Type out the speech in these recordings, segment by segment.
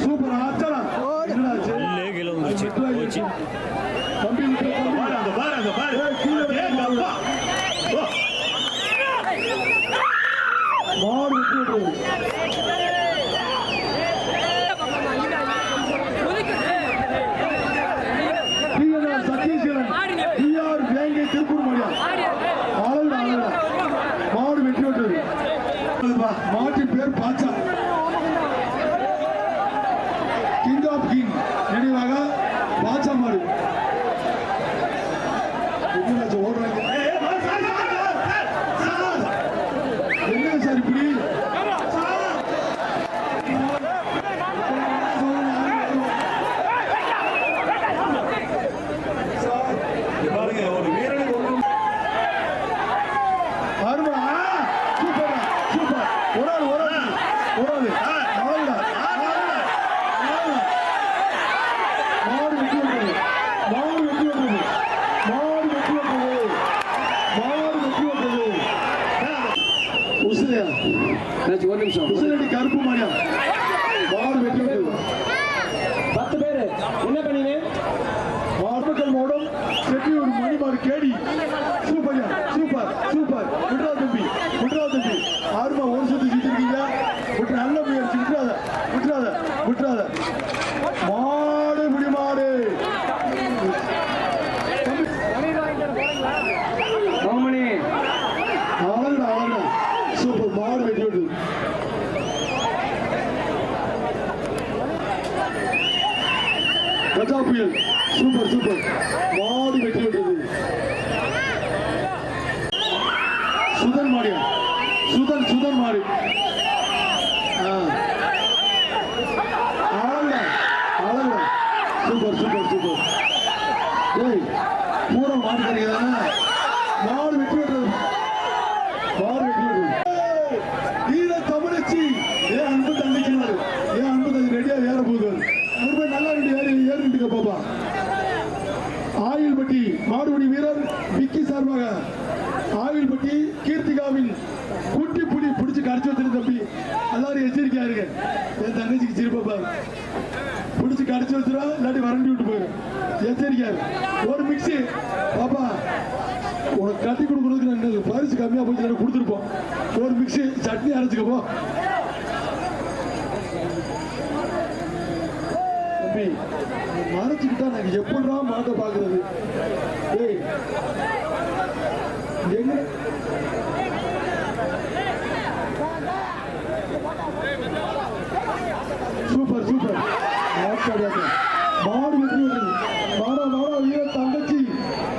Super ஆச்சரா கீழே வந்துருச்சு போச்சு. தம்பி பாரு அந்த பாரு அந்த பாரு ஏங்க அப்பா மாடு விட்டு சத்தீஸ்வரன் டிஆர் வேங்கை திருப்பூர் மொழியா மாடு வெற்றி விட்டது. மாட்டின் பேர் பாச்சா. கிங் ஆஃப் கிங் நினைவாக பாச்சா மாடு ஓடுறாங்க. என்ன சார் இப்படி பாருங்க ஒரு வீரனை அருமா சூப்பர் சூப்பர் ஓடாது ஓடாது ஓடாது மாடு வெட்டி விட்டது மாடு வெட்டி விட்டது மாடு வெட்டி விட்டது மாடு வெட்டி விட்டது உசிலையா ஒரு நிமிஷம். உசிலடி கருப்பு மாடியா மாடு வெட்டி விட்டது. 10 பேரு என்ன பண்ணீங்க? மாடுகள் மோடம் செட்டியூர் மணிமாடு கேடி சூப்பர் சூப்பர் சூப்பர் விட்ரா தம்பி ஆறுமா ஒரு சுத்தி சுத்திருக்கீங்க விட்டு நல்ல முயற்சி விட்டுறாத விட்டுறாத விட்டுறாத மாடு முடி மாடு ரோமணி அழகுடா அழகுடா சூப்பர் மாடு வெட்டி விட்டு கஜா புயல் சூப்பர் சூப்பர் மாடு வெட்டி விட்டது. சுதன் மாடியா சுதன் மாடு அழகுடா அழகுடா சூப்பர் சூப்பர் சூப்பர். ஏய் பூரா மாட்டுக்கறீங்க தானே மாடு வெட்டி விட்டது மாடு வெட்டி விட்டது. ஈர தமிழச்சி ஏன் அன்பு தங்கச்சி மாடு ஏன் அன்பு தங்கச்சி ரெடியா ஏற போகுது நல்லா ஏறிட்டுக்க பாப்பா. ஆயில்பட்டி மாடுபடி வீரர் விக்கி சார்பாக ஆயில்பட்டி கீர்த்திகாவின் குட்டி புடி பிடிச்சு கடிச்சு வச்சிருந்த தம்பி எல்லாரும் எச்சரிக்கையா இருங்க. என் தங்கச்சிக்கு சிரிப்பா பிடிச்சு கடிச்சு வச்சிருவா இல்லாட்டி வறண்டி விட்டு போயிடும். எச்சரிக்கையா இருக்கு. ஒரு மிக்சி பாப்பா உனக்கு கட்டி கொடுக்கறதுக்கு பரிசு கம்மியா போச்சு கொடுத்துருப்போம். ஒரு மிக்சி சட்னி அரைச்சுக்கப்போ தம்பி மறைச்சுக்கிட்டா நாங்க எப்படா மாட்ட பாக்குறது. ஏய் எங்க சூப்பர் சூப்பர் மாடு வெற்றி விட்டது. மாடா மாடா வீர தங்கச்சி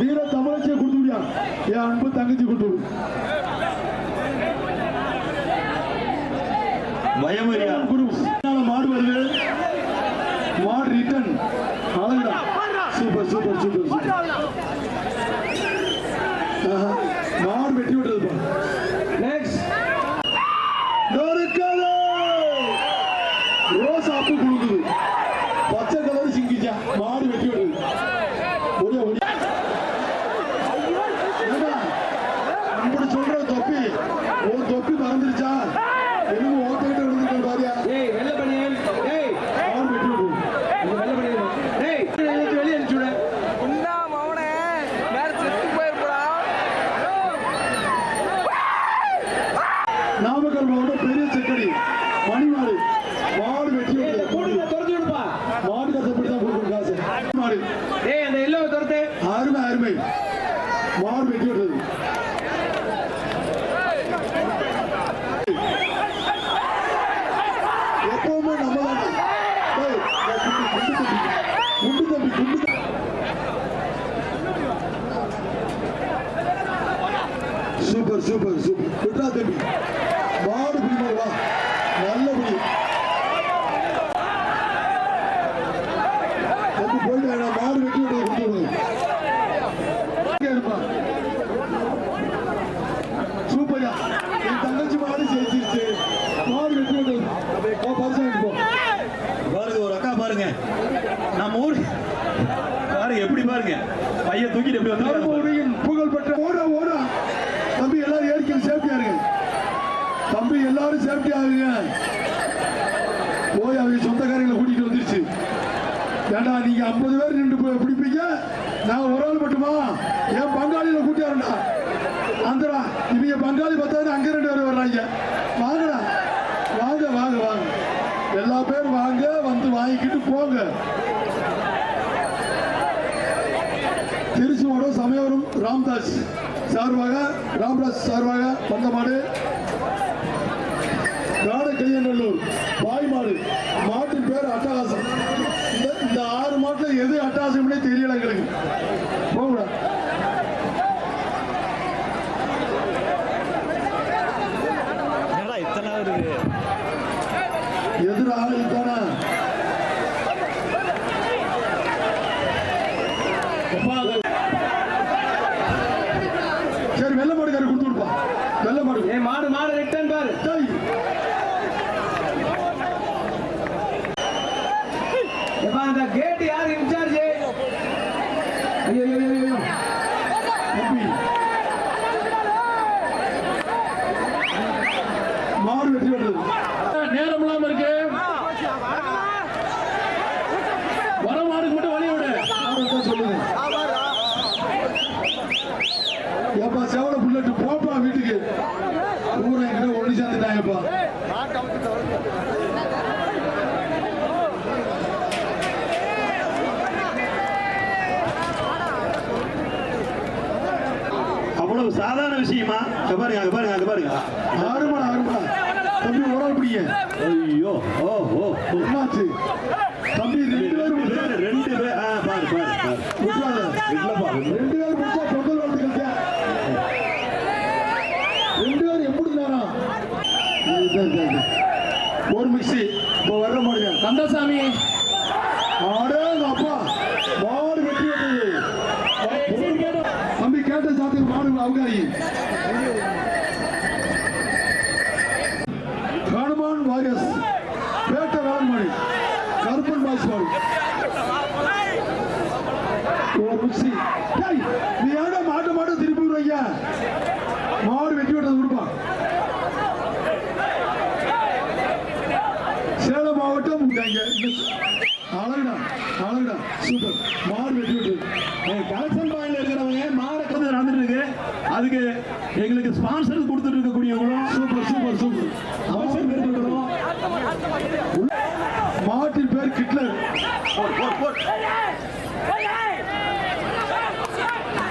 வீர தமிழச்சியை கொடுத்து விடியா என் அன்பு தங்கச்சி கொடுத்து விடு. பயமரியா குரு மாடு வருது மாடு ரிட்டன் அழகுடா சூப்பர் சூப்பர் சூப்பர் சூப்பர் மாடு வெட்டி விட்டது. நெக்ஸ்ட் ரோஸ் ஆப்பு கொடுக்குது பச்சை கலர் சிங்கிச்சா மாடு வெட்டி விடுது. அப்படி சொல்ற தொப்பி ஒரு தொப்பி மறந்துருச்சா என்னமோ ஓட்டிட்டு விழுந்துருக்க பாரியா. ஏய் வெள்ள பண்ணியன் ஏய் மாடு வெட்டி விடுது. இந்த வெள்ள பண்ணியன் ஏய் வெளிய அடிச்சு விடு. உண்டா மவனே வேற செத்து போயிருப்பா. நாமக்கல் மாவட்டம் பெரிய செக்கடி மணிமாடு மாடு வெட்டி விடுது. கூடுங்க துரத்தி விடுப்பா. மாடு கஷ்டப்பட்டு தான் கொடுக்கணும் காசு. மாடு ஏய் அந்த எல்லோ துரத்து. அருமை அருமை மாடு வெட்டி விடுறது. எப்பவுமே நம்ம குண்டு தம்பி குண்டு சூப்பர் சூப்பர் சூப்பர் குட்ரா தம்பி மாடு பிடிமா வா நல்லபடி போயிட்டு வேணாம் மாடு வெட்டி விட்டு கொடுத்து சூப்பரா என் தங்கச்சி மாடு ஜெயிச்சிருச்சு மாடு வெட்டி விட்டு பரிசு போ. பாருங்க ஒரு அக்கா பாருங்க நம்ம ஊர் பாருங்க எப்படி பாருங்க பையன் தூக்கிட்டு எப்படி வந்து தர்மபுரியின் புகழ்பெற்ற ஓட ஓட தம்பி எல்லாரும் ஏற்கனவே சேஃப்டியா இருங்க. தம்பி எல்லாரும் சேஃப்டியா இருங்க. போய் அவங்க சொந்தக்காரங்களை கூட்டிட்டு ஏண்டா நீங்க 50 பேர் நின்று பிடிப்பீங்க, நான் ஒரு ஆள் மட்டுமா? என் பங்காளியில கூட்டியாருண்டா அந்தடா. இவங்க பங்காளி பார்த்தாரு, அங்க 2 பேர் வர்றாங்க. வாங்கடா, வாங்க வாங்க வாங்க, எல்லா பேரும் வாங்க, வந்து வாங்கிக்கிட்டு போங்க. திருச்சியோட சமயவரம் ராம்தாஸ் சார்பாக வந்த மாடு கையநல்லூர் பாய்மாடு. மாட்டின் பேர் அட்டகாசம். இந்த 6 மாட்டுல எது அட்டகாசம்னே தெரியல எங்களுக்கு. போகல இத்தனை இருக்கு எதிராக இதுதானே. சரி, வெள்ள மாடு கொடுத்து விடுப்பா. வெள்ள மாடு மாடு ரிட்டர்ன் பாரு. அந்த கேட் யார் இன்சார்ஜ்? ஐயோ மாடு வெற்றி பெற்றது. நேரம் இல்லாம இருக்கு. வர மாடுக்கு மட்டும் வழி விடு. சொல்லுங்க ஏப்பா, செவல புல்லட்டு போப்பா வீட்டுக்கு. ஊரை எங்கிட்ட ஒண்ணு சேர்ந்துட்டாங்கப்பா. அவ்வளவு சாதாரண விஷயமா? பாருங்க. ஆறுமடா தம்பி, ஒரு ஆள் பிடிங்க. ஐயோ, ஓ ஓ, என்னாச்சு தம்பி? 2 பேர் பாரு. விட்டுறாத. 2 பேர் முடிச்சா பொங்கல் வாழ்த்துக்கள். 2 பேர் எப்படி நேரம்? ஒரு மிக்சி இப்போ வர்ற மாடுங்க. கந்தசாமி ஆடே அப்பா, மாடு வெற்றி பெற்றது. தம்பி கேட்ட சாத்துக்கு மாடு அவகாரி. ஹனுமான் வாரியஸ் பேட்ட வேளாண்மணி கருப்பன் பாய்ஸ் மாடு. ஒரு மிக்சி. நீ ஏடா மாட்ட திருப்பி விடுறீங்க? மாடு வெட்டி விட்டது கொடுப்பா. சேலம் மாவட்டம் அழகுடா சூப்பர். மாடு வெட்டி விட்டது. கலெக்ஷன் பாயிண்ட்ல இருக்கிறவங்க மாடை வந்து நடந்துட்டு இருக்கு. அதுக்கு எங்களுக்கு ஸ்பான்சர் கொடுத்துட்டு இருக்கக்கூடியவங்களும் சூப்பர். அவசியம் இருக்கிறோம். மாட்டின் பேர் கிட்லர்.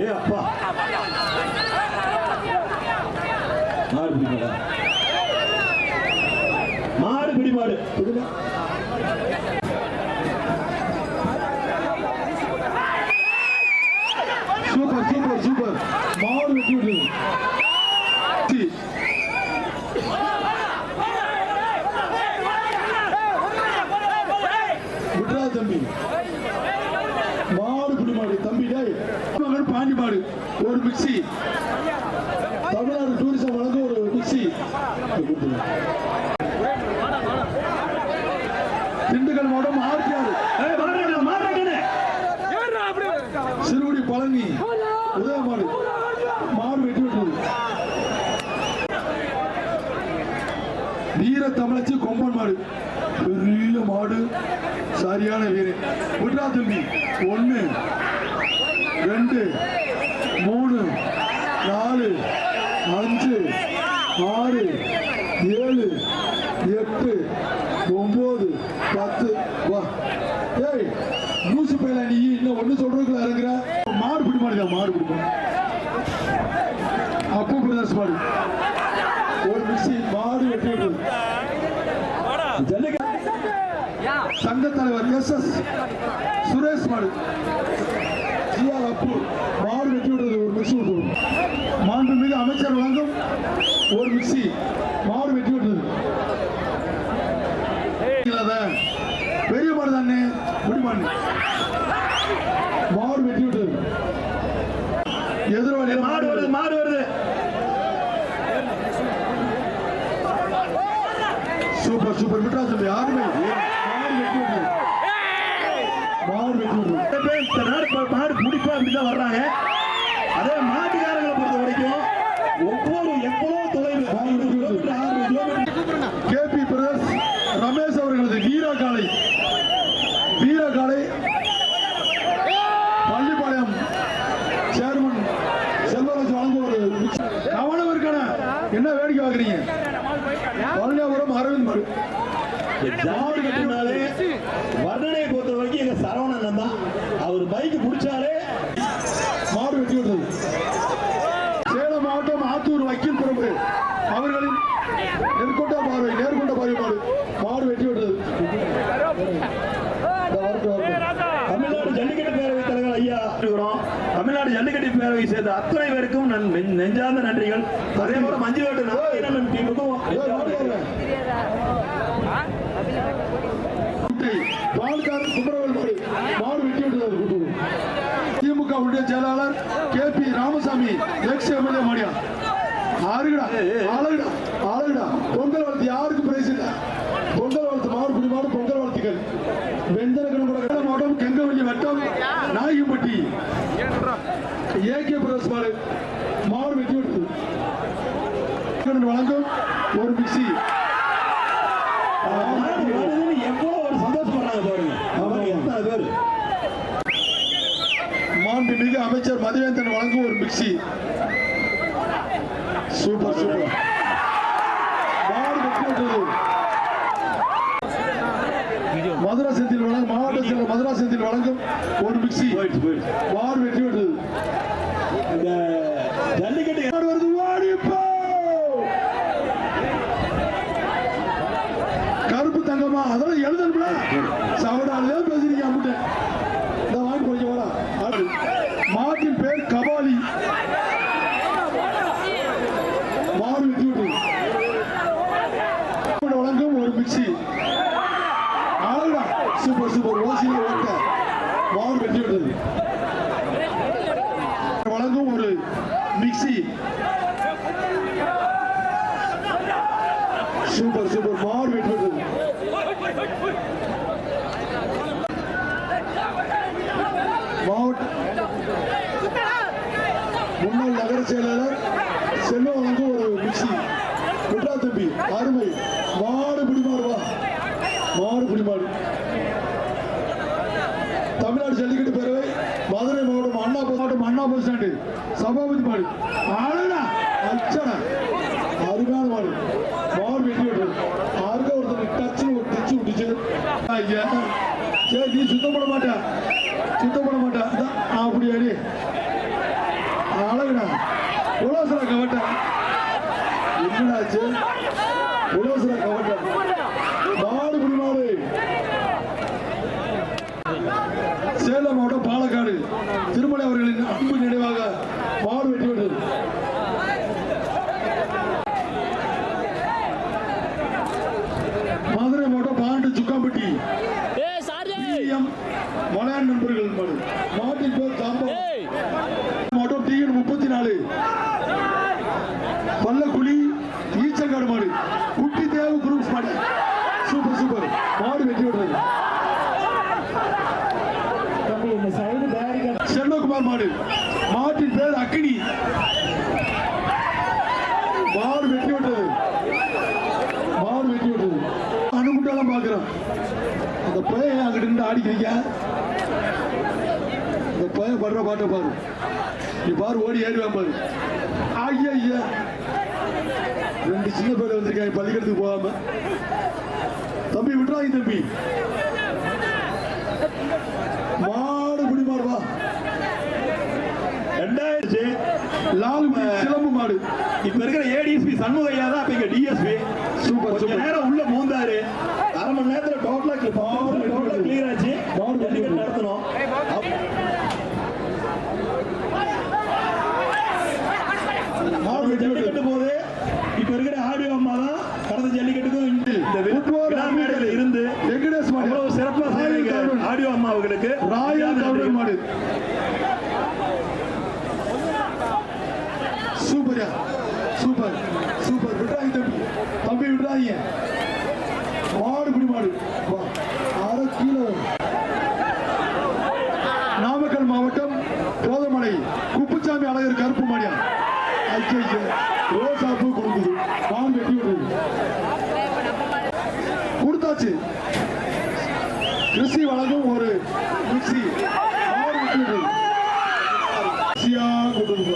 ஏ அப்பா, மாடு பிடி மாடு. சூப்பர். மாடு வெட்டி விட்டது. விட்றா தம்பி. மாடு பிடி மாடு தம்பி. மகன் பாண்டி மாடு. ஒரு மிக்சி. தமிழ்நாடு டூரிசம் வழங்க ஒரு மிக்சி. திண்டுக்கல் மாவட்டம் ஆர்டிஆர் சிறுகுடி பழனி உதயமாடு. மாடு வெட்டி விட்டது. வீர தமிழச்சி கொம்பன் மாடு. பெரிய மாடு, சரியான வீரன். விட்றா தம்பி. 1 2 3 4 5 6 7 8 9 10. வா ஏய், லூசு பையல நீ இன்னும் ஒண்ணு சொல்றதுக்குள்ள இறங்குற. மாடு பிடி மாடு. அப்போ பிரதர்ஸ் மாடு. ஒரு மிக்சி. மாடு வெட்டி விட்டது. சங்க தலைவர் SS சுரேஷ் மாடு. ஜிஆர் அப்பு. மாடு வெட்டி விட்டது. ஒரு மிக்சி விட்டது. மாண்புமிகு அமைச்சர் வழங்கும் ஒரு மிக்சி. மாடு வெட்டி விட்டது. பெரிய மாடு தானே, முடிமாடு. மாடு வெட்டி விட்டது. எதிர்வாடி மாடு வருது. சூப்பர். விட்டா தம்பி. யாருமே மாடு வெட்டி விட்டது. மாடு பிடிப்பா அப்படிதான் வர்றாங்க. அதே மாட்டுக்காரங்களை பொறுத்த வரைக்கும் எவ்வளவு தொலைவு KP பிரதர்ஸ் ரமேஷ் அவர்களது வீர காளை கருங்கல் மாடு. ஜல்லிக்கட்டுனாலே வர்ணனை பொறுத்த வரைக்கும் எங்க சரவணன் தான். அவர் பைக் பிடிச்சாலே மாடு வெட்டி விட்டது. சேலம் மாவட்டம் ஆத்தூர் வக்கீல் பிரபு அவர்களின் நேர்கொண்ட பார்வை மாடு. மாடு வெட்டி விட்டது. தமிழ்நாடு ஜல்லிக்கட்டு பேரவை தலைவர் ஐயா இருக்கிறோம். தமிழ்நாடு ஜல்லிக்கட்டு பேரவை சேர்ந்த அத்தனை பேருக்கும் நெஞ்சார்ந்த நன்றிகள். அதே போல மஞ்சுவேட்டு நாராயணன் டீமுக்கும் பால்காரன் குமரவேல் மாடு. மாடு வெட்டி விட்டது. திமுக ஒன்றிய செயலாளர் KP ராமசாமி எக்ஸ் எம்எல்ஏ மாடியா. ஆறுகடா ஆளுகடா. பொங்கல் வாழ்த்து யாருக்கு பிரைஸ் இல்ல. பொங்கல் வாழ்த்து மாடு குடி மாடு பொங்கல் வாழ்த்துக்கள். வெந்தரகணம் கூட மாவட்டம் கெங்கவல்லி வட்டம் நாயகம்பட்டி AK பிரதேச மாடு. மாடு வெட்டி விட்டது. வழங்கும் ஒரு மிக்சி. எவ்வளவு ஒரு சந்தோஷப்படுறாங்க பாருங்க. எத்தனை பேர் மாண்புமிகு அமைச்சர் மதிவேந்தன் வழங்கும் ஒரு மிக்சி. சூப்பர். மாடு வெட்டி விட்டது. மதுராசத்தில் வழங்கும் மாவட்ட செயலர் மதுராசத்தில் வழங்கும் ஒரு மிக்சி. மாடு வெட்டி விட்டது. இந்த ஜல்லிக்கட்டு மாடு வருது. ஓடிப்போ கருப்பு தங்கமா அதெல்லாம் எழுதணும்ல. சவடாலே பேசுறீங்க. அம்முட்டேன் இந்த வாங்கி கொஞ்சம் வரா. மாட்டின் பேர் கபாலி. மாடு வெட்டி விட்டது. வழங்கும் ஒரு மிக்சி. சூப்பர் ஓசியில ஓட்ட. மாடு வெட்டி விட்டது. வழங்கும் ஒரு மிக்சி. சூப்பர் மாடு வெட்டி விட்டது. மாவட்ட முன்னாள் நகர செயலாளர் செல்வம் வழங்கும் ஒரு மிக்சி. குற்றா தம்பி அருமை. மாடு பிடிமாடு வா. மாடு பிடிமாடு. தமிழ்நாடு ஜல்லிக்கட்டு பேரவை மதுரை மாவட்டம் அண்ணா பஸ் ஸ்டாண்டு சபாபதி மாடு. ஆளுடா அச்சடா அருமையான மாடு. மாடு வெட்டி விட்டது. ஆறுக ஒருத்தர் டச்சு விட்டுச்சு. ஐயா சரி நீ சுத்தம் பண்ண மாட்டா. அப்படியா நீ அழகுடா. உலோசர கவட்ட என்னடாச்சு. உலோசர கவட்ட. மாடு குடிமாடு. சேலம் மாவட்டம் பாலக்காடு திருமலை அவர்களின் அன்பு நினைவாக மாடு வெட்டி விட்டது. மதுரை மாவட்டம் பாண்டு சுக்காம்பட்டி மலையாள நண்பர்கள் மாடு. மாட்டின் பேர் தாம்பரம். மாவட்டம் TN 34 பல்லக்குழி ஈச்சங்காடு மாடு. குட்டி தேவு குரூப்ஸ் மாடு. சூப்பர் மாடு வெட்டி விடுறது. செல்வகுமார் மாடு. மாட்டின் பேர் அக்கினி. மாடு வெட்டி விட்டது. அணுகுட்டாலாம் பாக்குறோம். அந்த பையன் அங்கிட்டு இருந்து ஆடிக்கிறீங்க. இந்த பையன் படுற பாட்டை பாரு. நீ பாரு ஓடி ஏறிவான் பாரு. ஐயா ரெண்டு சின்ன பேர் வந்திருக்காங்க பள்ளிக்கூடத்துக்கு போகாம. தம்பி விட்டுறாங்க தம்பி. மாடு குடிமாடு வா. 2000 லால் சிலம்பு மாடு. இப்ப இருக்கிற ADSP சண்முகையா தான் இப்ப DSP. சூப்பர் நேரம் உள்ள மூந்தாரு. அரை மணி நேரத்துல டோட்டலா கிளியர் ஆச்சு. ஜல்லிக்கட்டு நடத்தணும். ஜல்லிக்கட்டு போது இப்ப இருக்கிற ஆடியோ அம்மா தான் கடந்த ஜல்லிக்கட்டுக்கும் இந்த மேடையில இருந்து அவ்வளவு சிறப்பா ஆடியோ அம்மா அவர்களுக்கு ராயல் மாடு. சூப்பர் விட்டுறாங்க தம்பி விட்டுறாங்க. மாடு குடி மாடு. அரை கிலோ. நாமக்கல் மாவட்டம் போதமலை குப்புச்சாமி அழகர் கருப்பு மாடியா. ரோசாப்பு கொடுக்குது. மாடு வெட்டி விடுறது. கொடுத்தாச்சு. கிருஷி வழங்கும் ஒரு மிக்சி. மாடு வெட்டி விடுறது. கொடுக்குது.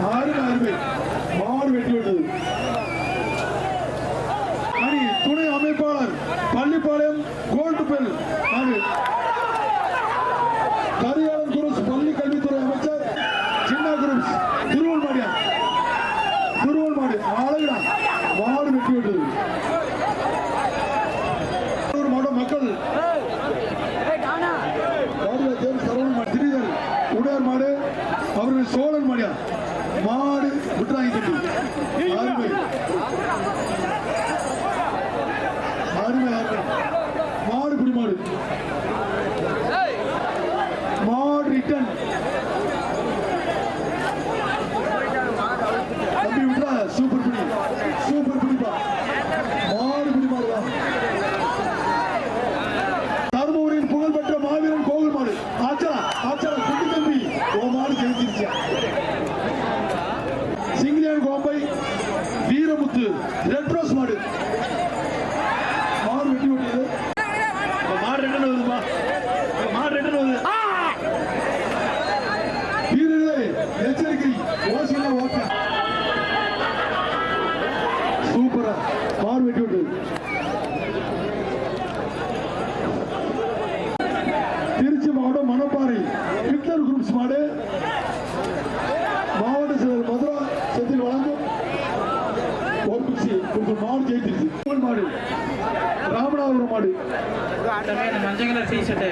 அருமை மாடு வெட்டி விட்டது. விட்டது. மாவட்டம் மக்கள் சரவணன் திரிதல் உடையார் மாடு அவர்கள் சோழன் மாடியா மாடு விட்டுறாங்க தம்பி. அருமை அருமை அருமை. மாடு குடி மாடு மாடு ரிட்டன் தம்பி விட்டுறா. சூப்பர் பிடி சூப்பர் பிடிப்பா. மாடு குடி மாடுதான். தருமபுரியின் புகழ்பெற்ற மாவீரன் கோவில் மாடு ஆச்சரா ஆச்சரா குட்டி தம்பி ஓ மாடு ஜெயிச்சிருச்சா. சிங்கிலியான் கோம்பை வீரமுத்து ரெட் ரோஸ் மாடு மாடு வெட்டி விட்டது. மாடு ரிட்டர்ன் வருதுப்பா. மாடு ரிட்டர்ன் வருது. வீரர்களே எச்சரிக்கை ஓசியில ஓட்ட சூப்பரா மாடு வெட்டி விட்டது. திருச்சி மாவட்டம் மணப்பாறை ஹிட்லர் குரூப்ஸ் மாடு மாவட்ட செயலர் மதுரா செந்தில் வழங்கும் ஒரு குச்சி உங்கள் மாடு ஜெயித்திருச்சு. மாடு ராமநாதபுரம் மாடு மஞ்சள் கலர் டீ-ஷர்ட்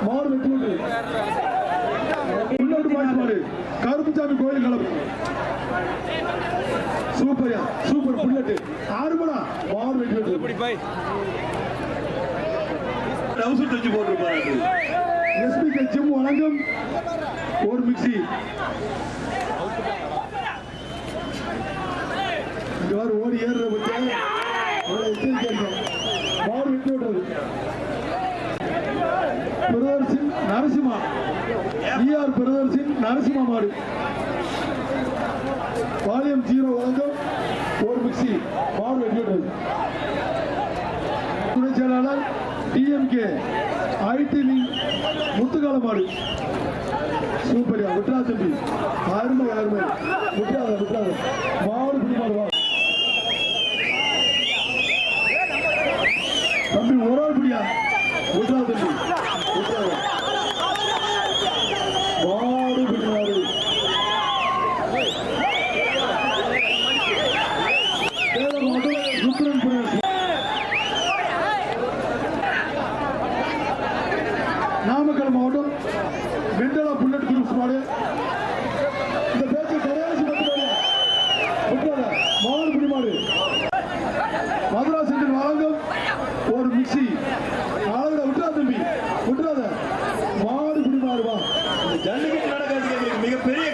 மாடு வெட்டி விட்டது. உள்நாட்டு மாடு கருப்புசாமி கோயில் கலப்பு சூப்பர்யா சூப்பர் புல்லட் ஆறுமடா மாடு வெட்டி விட்டது. டவுசர் தச்சு போட்டிருப்பாரு. எஸ்பி ஜிம் வழங்கும் ஒரு மிக்சி. இவ்வாறு ஓடி ஏறுற பற்றி மாடு விட்டு விட்டது. பிரதர்சின் நரசிம்மா ஈஆர் பிரதர்சின் நரசிம்மா மாடு வாலியம் 0 வழங்கும் ஒரு மிக்சி. மாடு வெட்டி விட்டது. துணை செயலாளர் டிஎம்கே ஐடி முத்துக்கால மாடு சூப்பரியா விட்டுறா தம்பி. அருமை அருமை விட்டுறாத விட்டுறாத மாடு பிடி மாடுவா தம்பி ஒரு ஆள் பிடியா விட்டுறா தம்பி விட்டுறாத மாடு பிடி மாடு. சேலம் மாவட்டம் ருத்ரன் பிரதேசம் நாமக்கல் மாவட்டம் மெண்டலா புல்லட் குரூப்ஸ் மாடு. இந்த பேச்சு கடையாசி விட்டுறாத மாடு பிடி மாடு. மதுரா சென்றில் வழங்கும் ஒரு மிக்சி. அழகுட விட்டுறா தம்பி விட்டுறாத மாடு பிடி மாடுவா. ஜல்லிக்கட்டு நடக்கிறதுக்கு மிகப்பெரிய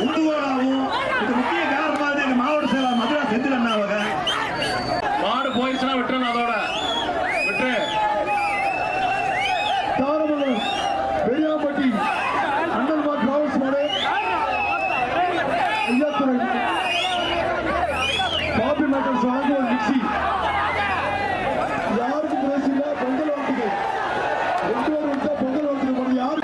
உந்துகோலாகவும் இது முக்கிய காரணமாக எங்க மாவட்ட செயலாளர் மதுரா செந்தில் அண்ணாவங்க. மாடு போயிடுச்சுன்னா விட்டுறணும். அதோட விட்டு தாரமங்கலம் பெரியாம்பட்டி அண்ணல்மா டிராவல்ஸ் மாடு ஐயாத்துறை பாபி மேட்டர்ஸ் வழங்கும் ஒரு மிக்சி. யாருக்கும் பிரைஸ் இல்ல. பொங்கல் வாழ்த்துக்கு 2 பேர் விட்டா பொங்கல் வாழ்த்துக்கு போன யாரு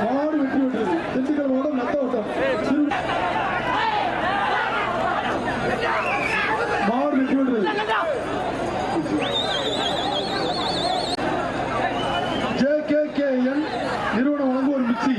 மாடு வெற்றி விட்டது. திண்டுக்கல் மாவட்டம் நத்த வட்டம் மாடு வெற்றி விட்டது. JKKN நிறுவனம் வழங்கும் ஒரு மிக்சி.